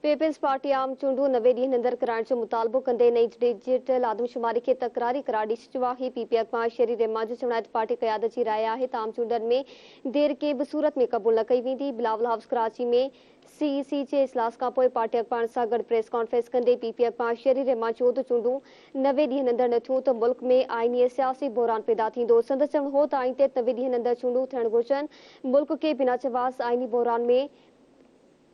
Peoples party आम चूंडू 90 ॾींहनि अंदरि कराइण जो मुतालबो कंदे नई डिजिटल आदमशुमारी खे तकरारी करार ॾई छॾियो आहे। पीपी अॻवान शेरी रहमान जो चवणु आहे त पार्टी क़यादत जी राय आहे त आम चूंडनि में देर कंहिं बि सूरत में क़बूल न कई वेंदी। बिलावल हाउस कराची में सीईसी जे इजलास खां पोइ पार्टी अॻवान सां गॾु प्रेस कॉन्फ्रेंस कंदे पीपी अॻवान शेरी रहमान चयो त चूंडू 90 ॾींहनि अंदरि न थियो त मुल्क में आईनी ऐं सियासी बहिरान पैदा थींदो। संदसि चवणु हो त आईन ते 90 ॾींहनि अंदरि चूंडू थियण घुरिजनि। मुल्क खे बिना चवास आईनी बहिरान में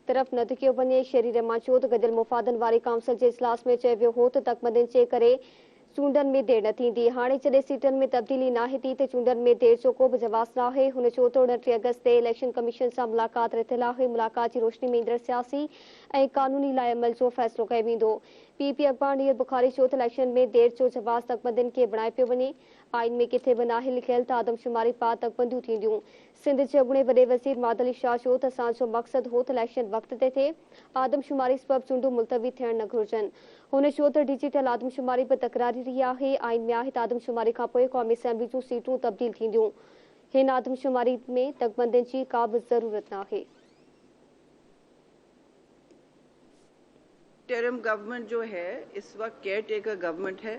तरफ़ न धिकियो वञे। शेरी रहमान चयो त गॾियल मुफ़ादनि वारी काउंसिल जे इजलास में चयो वियो हो त तकमदनि जे करे चूंडनि में देर न थींदी। हाणे जॾहिं सीटनि में तब्दीली नाहे थी त चूंडनि में देर जो को बि जवाज़ न आहे। हुन चयो त 29 अगस्त ते इलेक्शन कमीशन सां मुलाक़ात रथियल आहे। मुलाक़ात जी रोशनी में ईंदड़ सियासी ऐं कानूनी लाइ अमल जो फ़ैसिलो कयो वेंदो। पीपी अॻवान नीर बुखारी चयो त इलेक्शन में देर जो जवाज़ तकमदनि खे बणाए पियो वञे। आइन में किथे बि नाहे लिखियल त आदमशुमारी पार तकबंदियूं थींदियूं। सिंध जे अॻूणे वॾे वज़ीर मादली शाह चयो त असांजो मक़सदु हो त इलेक्शन वक़्त ते थिए। आदमशुमारी सबब चूंडू मुलतवी थियण न घुरिजनि। हुन चयो त डिजिटल आदमशुमारी बि तकरारी रही आहे। आइन में आहे त आदमशुमारी खां पोइ क़ौमी असेंबली जूं सीटूं तब्दील थींदियूं। हिन आदमशुमारी में तकबंदियुनि जी का बि ज़रूरत न आहे। इंटरिम गवर्नमेंट जो है इस वक्त केयर टेकर गवर्नमेंट है,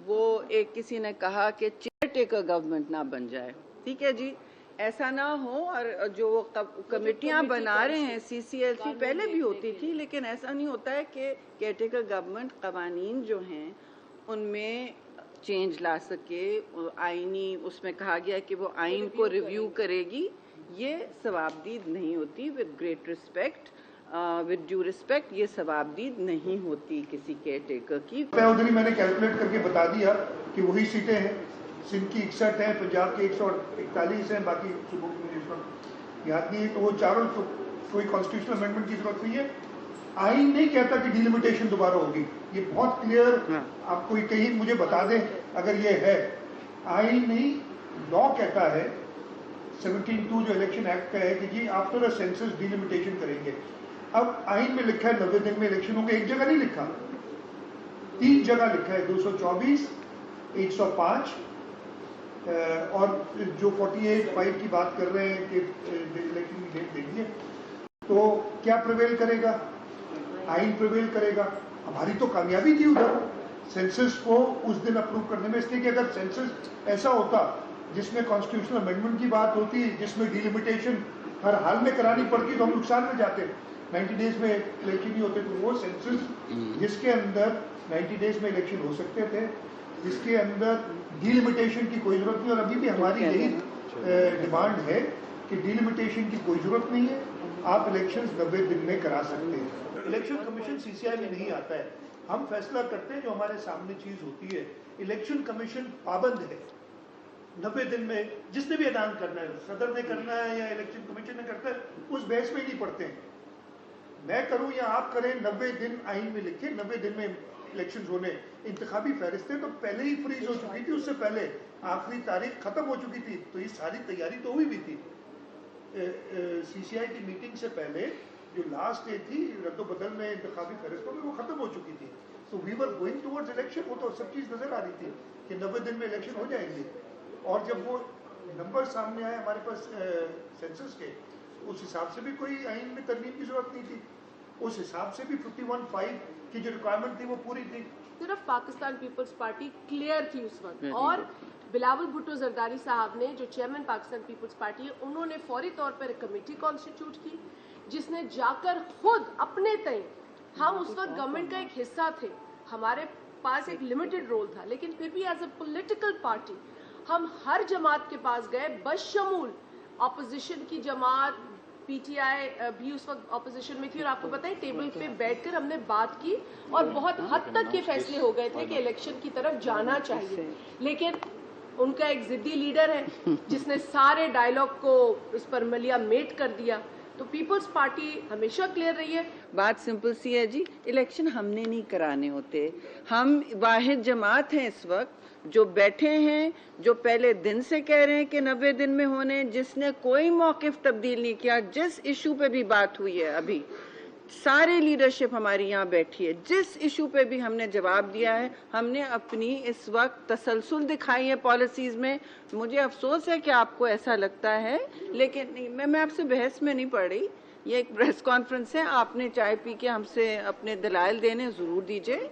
वो एक किसी ने कहा कि चेयर टेकर गवर्नमेंट ना बन जाए। ठीक है जी, ऐसा ना हो। और जो कमेटियां बना रहे हैं सीसीएलसी पहले भी होती थी, लेकिन ऐसा नहीं होता है कि केयर टेकर गवर्नमेंट कवानीन जो हैं उनमें चेंज ला सके। आईनी उसमें कहा गया कि वो आइन को रिव्यू करेगी, ये सवाबदीद नहीं होती। With great respect, with due respect, ये सवाबदीद नहीं होती किसी केयर टेकर की। उधर मैंने कैलकुलेट करके बता दिया कि वही सीटें हैं। सिंध की 61 हैं, पंजाब के 141 हैं, बाकी सूबों की मुझे याद नहीं है। तो वो चारों तो कोई कॉन्स्टिट्यूशनल अमेंडमेंट की जरूरत नहीं है। आइन नहीं कहता कि डिलिमिटेशन दोबारा होगी, ये बहुत क्लियर। आप कोई कहीं मुझे बता दें अगर ये है। आइन नहीं, लॉ कहता है 17(2) जो इलेक्शन एक्ट का है कि जी आफ्टर अ सेंसस डिलिमिटेशन करेंगे। अब आइन में लिखा है 90 दिन में इलेक्शन होंगे, एक जगह नहीं लिखा, 3 जगह लिखा है, 224, 105 और जो 48(5) की बात कर रहे हैं कि इलेक्शन की डेट देंगे। तो क्या प्रिवेल करेगा? आइन प्रिवेल करेगा। हमारी तो कामयाबी थी उधर सेंसस को उस दिन अप्रूव करने में, इसलिए कि अगर सेंसस ऐसा होता जिसमें कॉन्स्टिट्यूशनल अमेंडमेंट की बात होती, जिसमें डिलिमिटेशन हर हाल में करानी पड़ती, तो हम नुकसान में जाते। 90 डेज में इलेक्शन नहीं होते। तो वो सेंसस जिसके अंदर 90 डेज में इलेक्शन हो सकते थे, जिसके अंदर डिलिमिटेशन की कोई जरूरत नहीं। और अभी भी हमारी यही डिमांड है कि डिलिमिटेशन की कोई जरूरत नहीं है, आप इलेक्शन 90 दिन में करा सकते हैं। इलेक्शन कमीशन सीसीआई में नहीं आता है, हम फैसला करते हैं जो हमारे सामने चीज होती है। इलेक्शन कमीशन पाबंद है 90 दिन में, जिसने भी ऐलान करना है, सदर ने करना है या इलेक्शन कमीशन ने करता है, उस बहस में ही नहीं पड़ते हैं। मैं करूं या आप करें, 90 दिन आइन में लिखे 90 दिन में इलेक्शन होने। इंतखाबी फहरिस्तें तो पहले ही फ्रीज हो चुकी थी, उससे पहले आखिरी तारीख खत्म हो चुकी थी, तो ये सारी तैयारी तो हुई भी थी। सीसीआई की मीटिंग से पहले जो लास्ट डे थी रद्दोबदल में इंतखाबी फहरिस्तों में, वो खत्म हो चुकी थी। तो we were going towards election, वो तो सब चीज नजर आ रही थी कि 90 दिन में इलेक्शन हो जाएंगे। और जब वो नंबर सामने आए हमारे पास सेंसस के, उस हिसाब से भी कोई आइन में तरमीम की जरूरत नहीं थी। उस हिसाब से भी 51(5) की जो रिक्वायरमेंट थी वो पूरी थी। सिर्फ पाकिस्तान पीपल्स पार्टी क्लियर थी उस वक्त, और बिलावल भुट्टो जरदारी साहब ने, जो चेयरमैन पाकिस्तान पीपल्स पार्टी है, उन्होंने फौरी तौर पर एक कमेटी कॉन्स्टिट्यूट की, जिसने जाकर खुद अपने तय, हम उस वक्त गवर्नमेंट का एक हिस्सा थे, हमारे पास एक लिमिटेड रोल था, लेकिन फिर भी एज ए पॉलिटिकल पार्टी हम हर जमात के पास गए, बशमूल अपोजिशन की जमात, पीटीआई भी उस वक्त अपोजिशन में थी। और आपको पता है टेबल पे बैठकर हमने बात की और बहुत हद तक ये फैसले हो गए थे कि इलेक्शन की तरफ जाना चाहिए। लेकिन उनका एक जिद्दी लीडर है जिसने सारे डायलॉग को उस पर मलिया मेट कर दिया। तो पीपल्स पार्टी हमेशा क्लियर रही है। बात सिंपल सी है जी, इलेक्शन हमने नहीं कराने होते। हम वाहिद जमात हैं इस वक्त जो बैठे हैं, जो पहले दिन से कह रहे हैं कि 90 दिन में होने, जिसने कोई मौकिफ तब्दील नहीं किया। जिस इशू पे भी बात हुई है, अभी सारी लीडरशिप हमारी यहाँ बैठी है, जिस इशू पे भी हमने जवाब दिया है, हमने अपनी इस वक्त तसलसल दिखाई है पॉलिसीज में। मुझे अफसोस है कि आपको ऐसा लगता है, लेकिन मैं आपसे बहस में नहीं पड़ रही, یہ ایک پریس کانفرنس ہے, آپ نے چائے پی کے ہم سے اپنے دلائل دینے ضرور دیجئے.